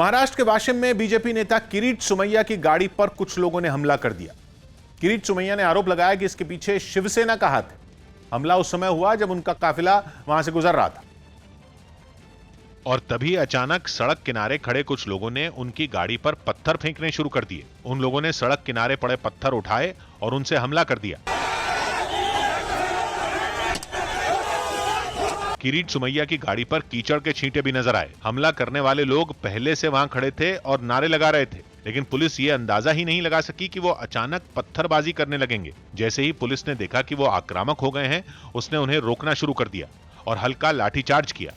महाराष्ट्र के वाशिम में बीजेपी नेता किरीट सोमैया की गाड़ी पर कुछ लोगों ने हमला कर दिया। किरीट सोमैया ने आरोप लगाया कि इसके पीछे शिवसेना का हाथ है। हमला उस समय हुआ जब उनका काफिला वहां से गुजर रहा था और तभी अचानक सड़क किनारे खड़े कुछ लोगों ने उनकी गाड़ी पर पत्थर फेंकने शुरू कर दिए। उन लोगों ने सड़क किनारे पड़े पत्थर उठाए और उनसे हमला कर दिया। किरीट सोमैया की गाड़ी पर कीचड़ के छींटे भी नजर आए। हमला करने वाले लोग पहले से वहां खड़े थे और नारे लगा रहे थे, लेकिन पुलिस ये अंदाजा ही नहीं लगा सकी कि वो अचानक पत्थरबाजी करने लगेंगे। जैसे ही पुलिस ने देखा कि वो आक्रामक हो गए हैं, उसने उन्हें रोकना शुरू कर दिया और हल्का लाठीचार्ज किया।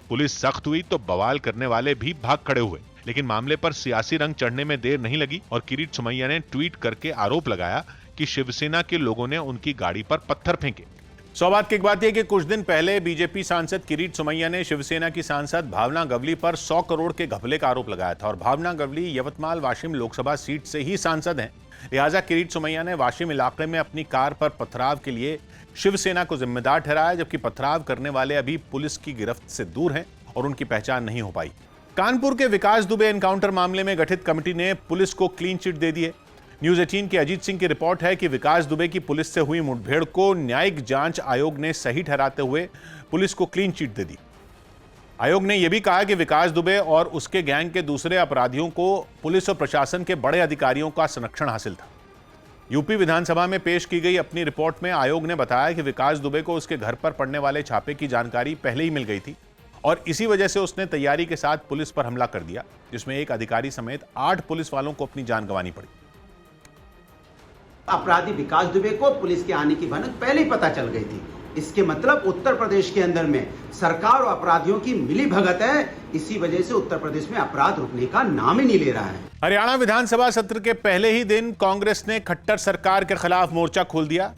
पुलिस सख्त हुई तो बवाल करने वाले भी भाग खड़े हुए, लेकिन मामले पर सियासी रंग चढ़ने में देर नहीं लगी और किरीट सोमैया ने ट्वीट करके आरोप लगाया कि शिवसेना के लोगों ने उनकी गाड़ी पर पत्थर फेंके। सौभाग्य की बात यह कि कुछ दिन पहले बीजेपी सांसद किरीट सोमैया ने शिवसेना की सांसद भावना गवली पर 100 करोड़ के घपले का आरोप लगाया था और भावना गवली यवतमाल वाशिम लोकसभा सीट से ही सांसद हैं। लिहाजा किरीट सोमैया ने वाशिम इलाके में अपनी कार पर पथराव के लिए शिवसेना को जिम्मेदार ठहराया, जबकि पथराव करने वाले अभी पुलिस की गिरफ्त से दूर हैं और उनकी पहचान नहीं हो पाई। कानपुर के विकास दुबे एनकाउंटर मामले में गठित कमेटी ने पुलिस को क्लीन चिट दे दी है। न्यूज 18 के अजीत सिंह की रिपोर्ट है कि विकास दुबे की पुलिस से हुई मुठभेड़ को न्यायिक जांच आयोग ने सही ठहराते हुए पुलिस को क्लीन चिट दे दी। आयोग ने यह भी कहा कि विकास दुबे और उसके गैंग के दूसरे अपराधियों को पुलिस और प्रशासन के बड़े अधिकारियों का संरक्षण हासिल था। यूपी विधानसभा में पेश की गई अपनी रिपोर्ट में आयोग ने बताया कि विकास दुबे को उसके घर पर पड़ने वाले छापे की जानकारी पहले ही मिल गई थी और इसी वजह से उसने तैयारी के साथ पुलिस पर हमला कर दिया, जिसमें एक अधिकारी समेत 8 पुलिस वालों को अपनी जान गंवानी पड़ी। अपराधी विकास दुबे को पुलिस के आने की भनक पहले ही पता चल गई थी। इसके मतलब उत्तर प्रदेश के अंदर में सरकार और अपराधियों की मिली भगत है। इसी वजह से उत्तर प्रदेश में अपराध रुकने का नाम ही नहीं ले रहा है। हरियाणा विधानसभा सत्र के पहले ही दिन कांग्रेस ने खट्टर सरकार के खिलाफ मोर्चा खोल दिया।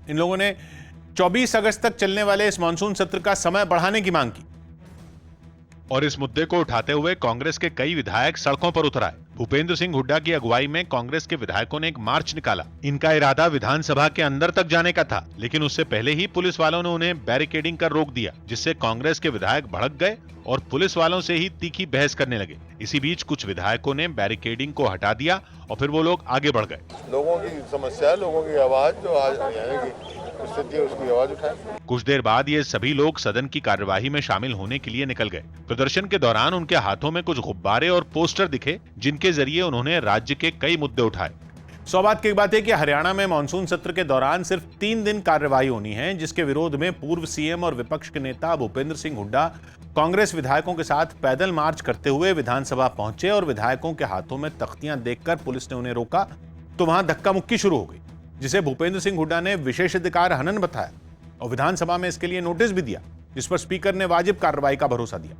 इन लोगों ने 24 अगस्त तक चलने वाले इस मानसून सत्र का समय बढ़ाने की मांग की और इस मुद्दे को उठाते हुए कांग्रेस के कई विधायक सड़कों पर उतर आए। भूपेंद्र सिंह हुड्डा की अगुवाई में कांग्रेस के विधायकों ने एक मार्च निकाला। इनका इरादा विधानसभा के अंदर तक जाने का था, लेकिन उससे पहले ही पुलिस वालों ने उन्हें बैरिकेडिंग कर रोक दिया, जिससे कांग्रेस के विधायक भड़क गए और पुलिस वालों से ही तीखी बहस करने लगे। इसी बीच कुछ विधायकों ने बैरिकेडिंग को हटा दिया और फिर वो लोग आगे बढ़ गए। लोगों की समस्या, लोगों की आवाज जो आज आएगी उसकी आवाज उठाएं। कुछ देर बाद ये सभी लोग सदन की कार्यवाही में शामिल होने के लिए निकल गए। प्रदर्शन के दौरान उनके हाथों में कुछ गुब्बारे और पोस्टर दिखे, जिनके जरिए उन्होंने राज्य के कई मुद्दे उठाए। सौभाग्य की बात है कि हरियाणा में मानसून सत्र के दौरान सिर्फ 3 दिन कार्यवाही होनी है, जिसके विरोध में पूर्व सीएम और विपक्ष के नेता भूपेंद्र सिंह हुड्डा कांग्रेस विधायकों के साथ पैदल मार्च करते हुए विधानसभा पहुंचे और विधायकों के हाथों में तख्तियां देखकर पुलिस ने उन्हें रोका तो वहां धक्का मुक्की शुरू हो गई, जिसे भूपेंद्र सिंह हुड्डा ने विशेषाधिकार हनन बताया और विधानसभा में इसके लिए नोटिस भी दिया, जिस पर स्पीकर ने वाजिब कार्रवाई का भरोसा दिया।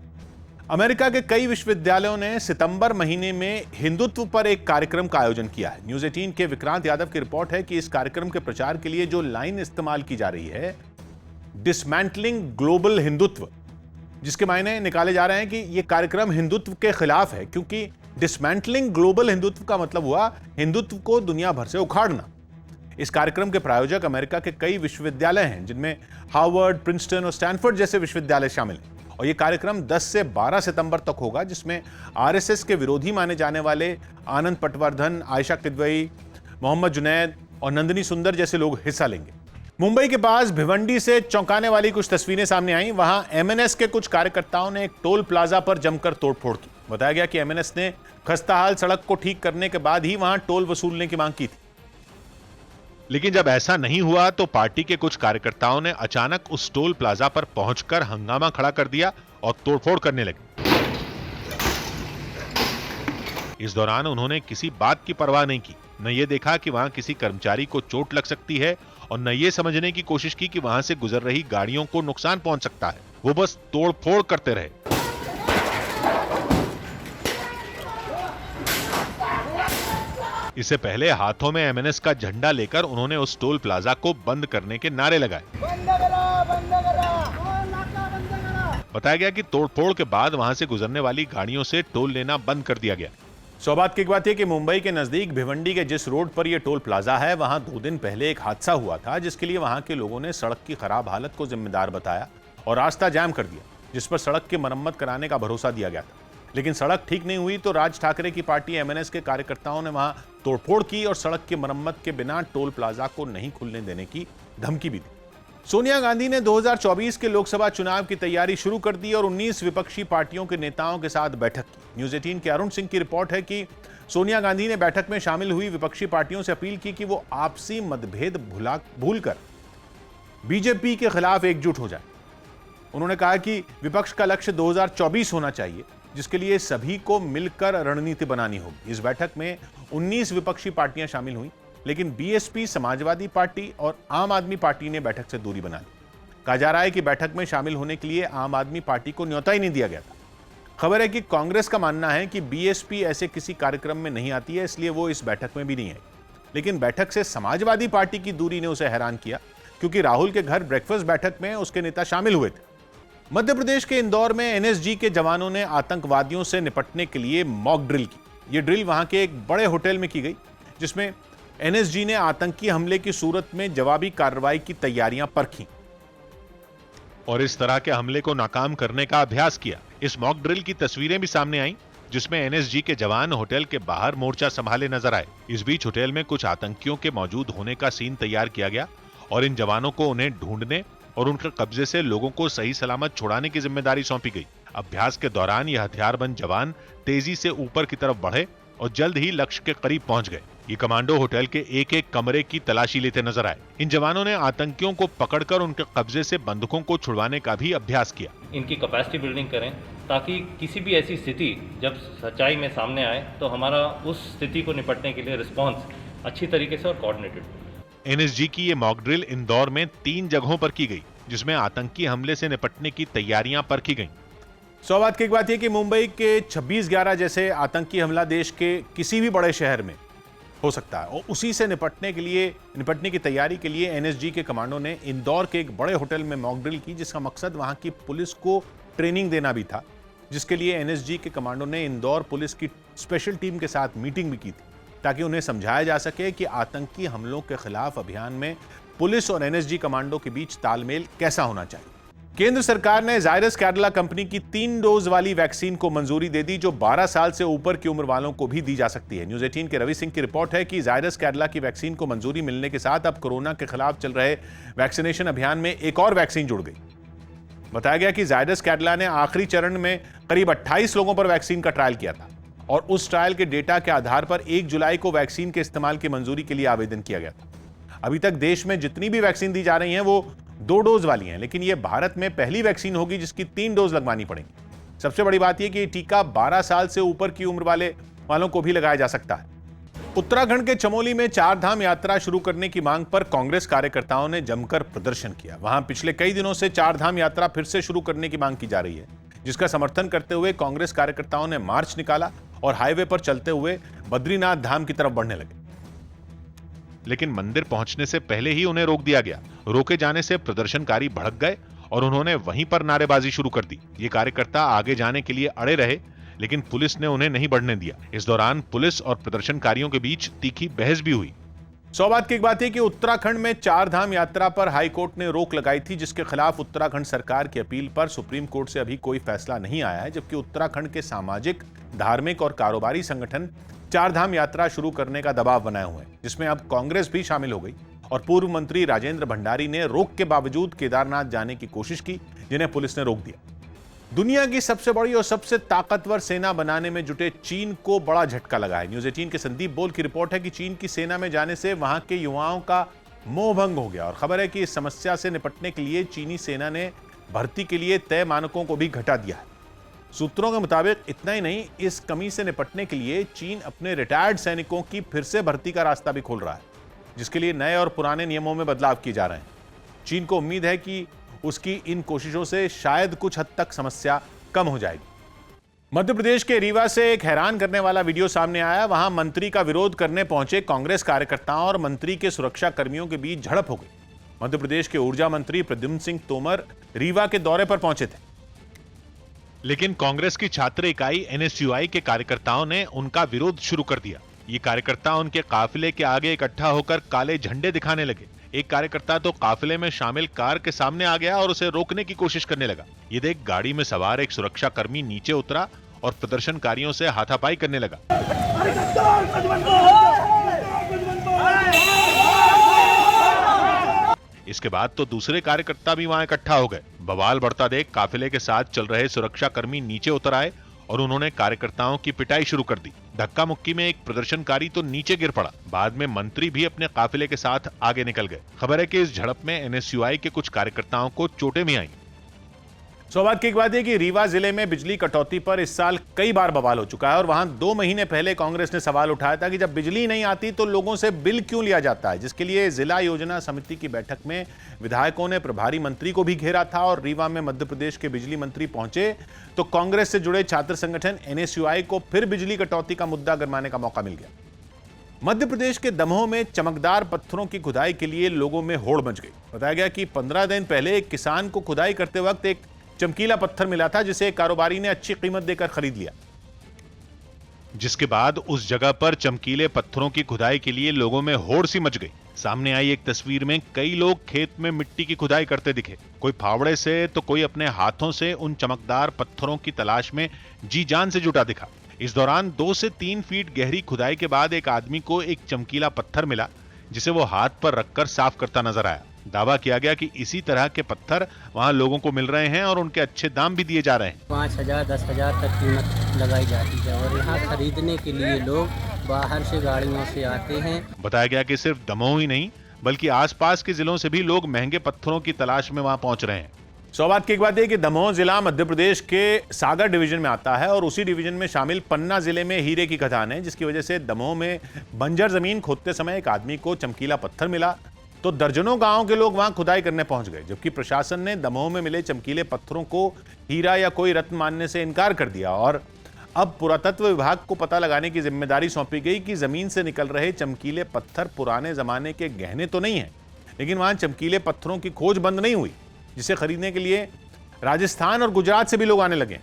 अमेरिका के कई विश्वविद्यालयों ने सितंबर महीने में हिंदुत्व पर एक कार्यक्रम का आयोजन किया है। न्यूज 18 के विक्रांत यादव की रिपोर्ट है कि इस कार्यक्रम के प्रचार के लिए जो लाइन इस्तेमाल की जा रही है, डिसमैंटलिंग ग्लोबल हिंदुत्व, जिसके मायने निकाले जा रहे हैं कि यह कार्यक्रम हिंदुत्व के खिलाफ है, क्योंकि डिसमैंटलिंग ग्लोबल हिंदुत्व का मतलब हुआ हिंदुत्व को दुनिया भर से उखाड़ना। इस कार्यक्रम के प्रायोजक अमेरिका के कई विश्वविद्यालय हैं, जिनमें हार्वर्ड, प्रिंसटन और स्टैनफोर्ड जैसे विश्वविद्यालय शामिल हैं। और यह कार्यक्रम 10 से 12 सितंबर तक होगा, जिसमें आरएसएस के विरोधी माने जाने वाले आनंद पटवर्धन, आयशा किदवई, मोहम्मद जुनैद और नंदिनी सुंदर जैसे लोग हिस्सा लेंगे। मुंबई के पास भिवंडी से चौंकाने वाली कुछ तस्वीरें सामने आई। वहां एमएनएस के कुछ कार्यकर्ताओं ने एक टोल प्लाजा पर जमकर तोड़फोड़ की। बताया गया कि एमएनएस ने खस्ताहाल सड़क को ठीक करने के बाद ही वहां टोल वसूलने की मांग की थी, लेकिन जब ऐसा नहीं हुआ तो पार्टी के कुछ कार्यकर्ताओं ने अचानक उस टोल प्लाजा पर पहुंचकर हंगामा खड़ा कर दिया और तोड़फोड़ करने लगे। इस दौरान उन्होंने किसी बात की परवाह नहीं की, न ये देखा कि वहां किसी कर्मचारी को चोट लग सकती है और न ये समझने की कोशिश की कि वहां से गुजर रही गाड़ियों को नुकसान पहुंच सकता है। वो बस तोड़फोड़ करते रहे। इससे पहले हाथों में एमएनएस का झंडा लेकर उन्होंने उस टोल प्लाजा को बंद करने के नारे लगाए। बताया गया कि तोड़फोड़ के बाद वहां से गुजरने वाली गाड़ियों से टोल लेना बंद कर दिया गया। सौभाग्य की बात है कि मुंबई के नजदीक भिवंडी के जिस रोड पर यह टोल प्लाजा है, वहां 2 दिन पहले एक हादसा हुआ था, जिसके लिए वहां के लोगों ने सड़क की खराब हालत को जिम्मेदार बताया और रास्ता जाम कर दिया, जिस पर सड़क की मरम्मत कराने का भरोसा दिया गया था। लेकिन सड़क ठीक नहीं हुई तो राज ठाकरे की पार्टी एमएनएस के कार्यकर्ताओं ने वहां तोड़फोड़ की और सड़क की मरम्मत के बिना टोल प्लाजा को नहीं खुलने देने की धमकी भी दी। सोनिया गांधी ने 2024 के लोकसभा चुनाव की तैयारी शुरू कर दी और 19 विपक्षी पार्टियों के नेताओं के साथ बैठक की। न्यूज 18 के अरुण सिंह की रिपोर्ट है कि सोनिया गांधी ने बैठक में शामिल हुई विपक्षी पार्टियों से अपील की कि वो आपसी मतभेद भूलकर बीजेपी के खिलाफ एकजुट हो जाए। उन्होंने कहा कि विपक्ष का लक्ष्य 2024 होना चाहिए, जिसके लिए सभी को मिलकर रणनीति बनानी होगी। इस बैठक में 19 विपक्षी पार्टियां शामिल हुई, लेकिन बीएसपी, समाजवादी पार्टी और आम आदमी पार्टी ने बैठक से दूरी बना ली। कहा जा रहा है कि बैठक में शामिल होने के लिए आम आदमी पार्टी को न्योता ही नहीं दिया गया था। खबर है कि कांग्रेस का मानना है कि बीएसपी ऐसे किसी कार्यक्रम में नहीं आती है, इसलिए वो इस बैठक में भी नहीं है। लेकिन बैठक से समाजवादी पार्टी की दूरी ने उसे हैरान किया, क्योंकि राहुल के घर ब्रेकफास्ट बैठक में उसके नेता शामिल हुए थे। मध्य प्रदेश के इंदौर में एनएसजी के जवानों ने आतंकवादियों से निपटने के लिए मॉक ड्रिल की। यह ड्रिल वहां के एक बड़े होटल में की गई, जिसमें एनएसजी ने आतंकी हमले की सूरत में जवाबी कार्रवाई की तैयारियां परखी और इस तरह के हमले को नाकाम करने का अभ्यास किया। इस मॉक ड्रिल की तस्वीरें भी सामने आईं, जिसमें एनएसजी के जवान होटल के बाहर मोर्चा संभाले नजर आए। इस बीच होटल में कुछ आतंकियों के मौजूद होने का सीन तैयार किया गया और इन जवानों को उन्हें ढूंढने और उनके कब्जे से लोगों को सही सलामत छुड़ाने की जिम्मेदारी सौंपी गई। अभ्यास के दौरान यह हथियारबंद जवान तेजी से ऊपर की तरफ बढ़े और जल्द ही लक्ष्य के करीब पहुंच गए। ये कमांडो होटल के एक एक कमरे की तलाशी लेते नजर आए। इन जवानों ने आतंकियों को पकड़कर उनके कब्जे से बंदूकों को छुड़वाने का भी अभ्यास किया। इनकी कैपेसिटी बिल्डिंग करें ताकि किसी भी ऐसी स्थिति जब सच्चाई में सामने आए तो हमारा उस स्थिति को निपटने के लिए रिस्पॉन्स अच्छी तरीके से और कोऑर्डिनेटेड। एनएसजी की ये मॉक ड्रिल इंदौर में 3 जगहों पर की गई, जिसमें आतंकी हमले से निपटने की तैयारियां परखी गईं। सौभाग्य की बात यह कि मुंबई के 26/11 जैसे आतंकी हमला देश के किसी भी बड़े शहर में हो सकता है और उसी से निपटने की तैयारी के लिए एनएसजी के कमांडो ने इंदौर के एक बड़े होटल में मॉक ड्रिल की, जिसका मकसद वहां की पुलिस को ट्रेनिंग देना भी था, जिसके लिए एनएसजी के कमांडो ने इंदौर पुलिस की स्पेशल टीम के साथ मीटिंग भी की थी, ताकि उन्हें समझाया जा सके कि आतंकी हमलों के खिलाफ अभियान में पुलिस और एनएसजी कमांडो के बीच तालमेल कैसा होना चाहिए। केंद्र सरकार ने जायडस कैडिला कंपनी की 3 डोज वाली वैक्सीन को मंजूरी दे दी, जो 12 साल से ऊपर की उम्र वालों को भी दी जा सकती है। न्यूज 18 के रवि सिंह की रिपोर्ट है कि जायडस कैडिला की वैक्सीन को मंजूरी मिलने के साथ अब कोरोना के खिलाफ चल रहे वैक्सीनेशन अभियान में एक और वैक्सीन जुड़ गई। बताया गया कि जायडस कैडिला ने आखिरी चरण में करीब 28 लोगों पर वैक्सीन का ट्रायल किया था और उस ट्रायल के डेटा के आधार पर 1 जुलाई को वैक्सीन के इस्तेमाल की मंजूरी के लिए आवेदन किया गया था। अभी तक देश में जितनी भी वैक्सीन दी जा रही हैं वो 2 डोज वाली हैं, लेकिन ये भारत में पहली वैक्सीन होगी जिसकी 3 डोज लगवानी पड़ेंगी। सबसे बड़ी बात यह कि ये टीका 12 साल से ऊपर की उम्र वालों को भी लगाया जा सकता है। उत्तराखंड के चमोली में 4 धाम यात्रा शुरू करने की मांग पर कांग्रेस कार्यकर्ताओं ने जमकर प्रदर्शन किया। वहां पिछले कई दिनों से 4 धाम यात्रा फिर से शुरू करने की मांग की जा रही है, जिसका समर्थन करते हुए कांग्रेस कार्यकर्ताओं ने मार्च निकाला और हाईवे पर चलते हुए बद्रीनाथ धाम की तरफ बढ़ने लगे। लेकिन मंदिर पहुंचने से पहले ही उन्हें रोक दिया गया। रोके जाने से प्रदर्शनकारी भड़क गए और उन्होंने वहीं पर नारेबाजी शुरू कर दी। ये कार्यकर्ता आगे जाने के लिए अड़े रहे, लेकिन पुलिस ने उन्हें नहीं बढ़ने दिया। इस दौरान पुलिस और प्रदर्शनकारियों के बीच तीखी बहस भी हुई। सौभाग्य की बात है कि उत्तराखंड में 4 धाम यात्रा पर हाई कोर्ट ने रोक लगाई थी, जिसके खिलाफ उत्तराखंड सरकार की अपील पर सुप्रीम कोर्ट से अभी कोई फैसला नहीं आया है, जबकि उत्तराखंड के सामाजिक, धार्मिक और कारोबारी संगठन 4 धाम यात्रा शुरू करने का दबाव बनाए हुए हैं, जिसमें अब कांग्रेस भी शामिल हो गई और पूर्व मंत्री राजेंद्र भंडारी ने रोक के बावजूद केदारनाथ जाने की कोशिश की, जिन्हें पुलिस ने रोक दिया। दुनिया की सबसे बड़ी और सबसे ताकतवर सेना बनाने में जुटे चीन को बड़ा झटका लगा है। न्यूज 18 के संदीप बोल की रिपोर्ट है कि चीन की सेना में जाने से वहां के युवाओं का मोह भंग हो गया और खबर है कि इस समस्या से निपटने के लिए चीनी सेना ने भर्ती के लिए तय मानकों को भी घटा दिया है। सूत्रों के मुताबिक इतना ही नहीं, इस कमी से निपटने के लिए चीन अपने रिटायर्ड सैनिकों की फिर से भर्ती का रास्ता भी खोल रहा है, जिसके लिए नए और पुराने नियमों में बदलाव किए जा रहे हैं। चीन को उम्मीद है कि उसकी इन कोशिशों से शायद कुछ हद तक समस्या कम हो जाएगी। मध्य प्रदेश के रीवा से एक हैरान करने वाला वीडियो सामने आया। वहां मंत्री का विरोध करने पहुंचे कांग्रेस कार्यकर्ताओं और मंत्री के सुरक्षा कर्मियों के बीच झड़प हो गई। मध्य प्रदेश के ऊर्जा मंत्री प्रद्युम्न सिंह तोमर रीवा के दौरे पर पहुंचे थे, लेकिन कांग्रेस की छात्र इकाई एनएसयूआई के कार्यकर्ताओं ने उनका विरोध शुरू कर दिया। ये कार्यकर्ता उनके काफिले के आगे इकट्ठा होकर काले झंडे दिखाने लगे। एक कार्यकर्ता तो काफिले में शामिल कार के सामने आ गया और उसे रोकने की कोशिश करने लगा। ये देख गाड़ी में सवार एक सुरक्षा कर्मी नीचे उतरा और प्रदर्शनकारियों से हाथापाई करने लगा। इसके बाद तो दूसरे कार्यकर्ता भी वहां इकट्ठा हो गए। बवाल बढ़ता देख काफिले के साथ चल रहे सुरक्षा कर्मी नीचे उतर आए और उन्होंने कार्यकर्ताओं की पिटाई शुरू कर दी। धक्का मुक्की में एक प्रदर्शनकारी तो नीचे गिर पड़ा। बाद में मंत्री भी अपने काफिले के साथ आगे निकल गए। खबर है कि इस झड़प में एनएसयूआई के कुछ कार्यकर्ताओं को चोटें भी आईं। सौभाग्य की एक बात है कि रीवा जिले में बिजली कटौती पर इस साल कई बार बवाल हो चुका है और वहां 2 महीने पहले कांग्रेस ने सवाल उठाया था कि जब बिजली नहीं आती तो लोगों से बिल क्यों लिया जाता है, जिसके लिए जिला योजना समिति की बैठक में विधायकों ने प्रभारी मंत्री को भी घेरा था और रीवा में मध्य प्रदेश के बिजली मंत्री पहुंचे तो कांग्रेस से जुड़े छात्र संगठन एनएसयूआई को फिर बिजली कटौती का मुद्दा गरमाने का मौका मिल गया। मध्य प्रदेश के दमोह में चमकदार पत्थरों की खुदाई के लिए लोगों में होड़ मच गई। बताया गया कि 15 दिन पहले एक किसान को खुदाई करते वक्त एक चमकीला पत्थर मिला था जिसे कारोबारी ने अच्छी कीमत देकर खरीद लिया, जिसके बाद उस जगह पर चमकीले पत्थरों की खुदाई के लिए लोगों में होड़ सी मच गई। सामने आई एक तस्वीर में कई लोग खेत में मिट्टी की खुदाई करते दिखे। कोई फावड़े से तो कोई अपने हाथों से उन चमकदार पत्थरों की तलाश में जी जान से जुटा दिखा। इस दौरान 2 से 3 फीट गहरी खुदाई के बाद एक आदमी को एक चमकीला पत्थर मिला जिसे वो हाथ पर रखकर साफ करता नजर आया। दावा किया गया कि इसी तरह के पत्थर वहां लोगों को मिल रहे हैं और उनके अच्छे दाम भी दिए जा रहे हैं। 5,000 10,000 तक कीमत लगाई जाती है और यहाँ खरीदने के लिए लोग बाहर से गाड़ियों से आते हैं। बताया गया कि सिर्फ दमोह ही नहीं बल्कि आसपास के जिलों से भी लोग महंगे पत्थरों की तलाश में वहां पहुंच रहे हैं। सौभाग्य की एक बात है कि दमोह जिला मध्य प्रदेश के सागर डिवीजन में आता है और उसी डिवीजन में शामिल पन्ना जिले में हीरे की खदान है, जिसकी वजह से दमोह में बंजर जमीन खोदते समय एक आदमी को चमकीला पत्थर मिला तो दर्जनों गांव के लोग वहां खुदाई करने पहुंच गए, जबकि प्रशासन ने दमोह में मिले चमकीले पत्थरों को हीरा या कोई रत्न मानने से इनकार कर दिया और अब पुरातत्व विभाग को पता लगाने की जिम्मेदारी सौंपी गई कि जमीन से निकल रहे चमकीले पत्थर पुराने जमाने के गहने तो नहीं है, लेकिन वहां चमकीले पत्थरों की खोज बंद नहीं हुई, जिसे खरीदने के लिए राजस्थान और गुजरात से भी लोग आने लगे।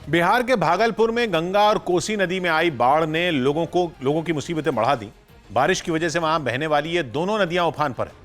बिहार के भागलपुर में गंगा और कोसी नदी में आई बाढ़ ने लोगों की मुसीबतें बढ़ा दी। बारिश की वजह से वहां बहने वाली ये दोनों नदियां उफान पर है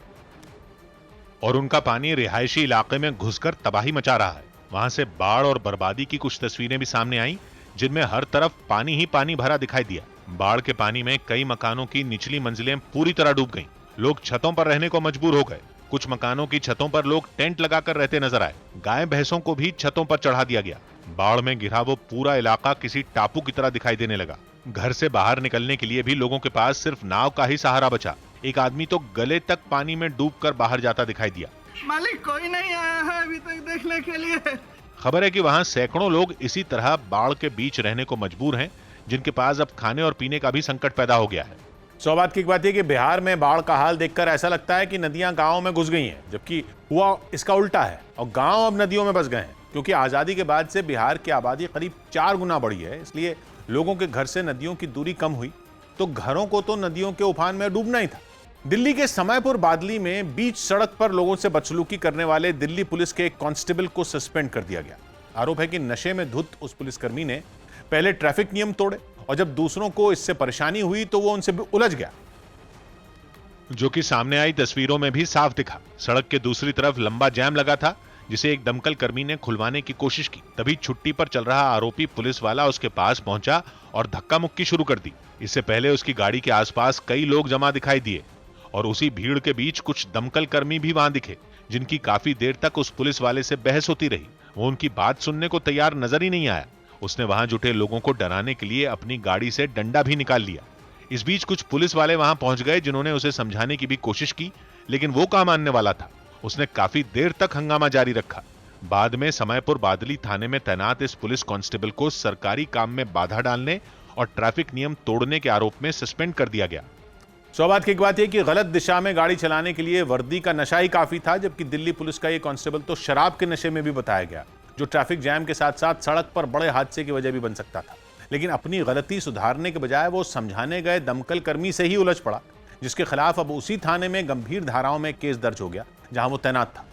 और उनका पानी रिहायशी इलाके में घुसकर तबाही मचा रहा है। वहां से बाढ़ और बर्बादी की कुछ तस्वीरें भी सामने आई जिनमें हर तरफ पानी ही पानी भरा दिखाई दिया। बाढ़ के पानी में कई मकानों की निचली मंजिलें पूरी तरह डूब गईं। लोग छतों पर रहने को मजबूर हो गए। कुछ मकानों की छतों पर लोग टेंट लगाकर रहते नजर आए। गाय भैंसों को भी छतों पर चढ़ा दिया गया। बाढ़ में घिरा वो पूरा इलाका किसी टापू की तरह दिखाई देने लगा। घर से बाहर निकलने के लिए भी लोगों के पास सिर्फ नाव का ही सहारा बचा। एक आदमी तो गले तक पानी में डूबकर बाहर जाता दिखाई दिया। मालिक कोई नहीं आया है अभी तक देखने के लिए। खबर है कि वहां सैकड़ों लोग इसी तरह बाढ़ के बीच रहने को मजबूर हैं, जिनके पास अब खाने और पीने का भी संकट पैदा हो गया है। सौभाग्य की एक बात है कि बिहार में बाढ़ का हाल देखकर ऐसा लगता है कि नदियां गांवों में घुस गई हैं, जबकि हुआ इसका उल्टा है और गांव अब नदियों में बस गए हैं, क्योंकि आजादी के बाद से बिहार की आबादी करीब 4 गुना बढ़ी है। इसलिए लोगों के घर से नदियों की दूरी कम हुई तो घरों को तो नदियों के उफान में डूबना ही था। दिल्ली के समयपुर बादली में बीच सड़क पर लोगों से बदसलूकी करने वाले दिल्ली पुलिस के एक कांस्टेबल को सस्पेंड कर दिया गया। आरोप है कि नशे में धुत उस पुलिसकर्मी ने पहले ट्रैफिक नियम तोड़े और जब दूसरों को इससे परेशानी हुई तो वो उनसे उलझ गया, जो कि सामने आई तस्वीरों में भी साफ दिखा। सड़क के दूसरी तरफ लंबा जाम लगा था जिसे एक दमकल कर्मी ने खुलवाने की कोशिश की। तभी छुट्टी पर चल रहा आरोपी पुलिस वाला उसके पास पहुंचा और धक्का मुक्की शुरू कर दी। इससे पहले उसकी गाड़ी के आसपास कई लोग जमा दिखाई दिए और उसी भीड़ के बीच कुछ दमकल कर्मी भी वहां दिखे, जिनकी काफी देर तक उस पुलिस वाले से बहस होती रही। वो उनकी बात सुनने को तैयार नजर ही नहीं आया। उसने वहां जुटे लोगों को डराने के लिए अपनी गाड़ी से डंडा भी निकाल लिया। इस बीच कुछ पुलिस वाले वहां पहुंच गए, जिन्होंने उसे समझाने की भी कोशिश की, लेकिन वो कहां मानने वाला था। उसने काफी देर तक हंगामा जारी रखा। बाद में समयपुर बादली थाने में तैनात इस पुलिस कांस्टेबल को सरकारी काम में बाधा डालने और ट्रैफिक नियम तोड़ने के आरोप में सस्पेंड कर दिया गया। सौभाग्य की एक बात है कि गलत दिशा में गाड़ी चलाने के लिए वर्दी का नशा ही काफी था, जबकि दिल्ली पुलिस का ये कांस्टेबल तो शराब के नशे में भी बताया गया, जो ट्रैफिक जैम के साथ साथ सड़क पर बड़े हादसे की वजह भी बन सकता था। लेकिन अपनी गलती सुधारने के बजाय वो समझाने गए दमकल कर्मी से ही उलझ पड़ा, जिसके खिलाफ अब उसी थाने में गंभीर धाराओं में केस दर्ज हो गया जहां वो तैनात था।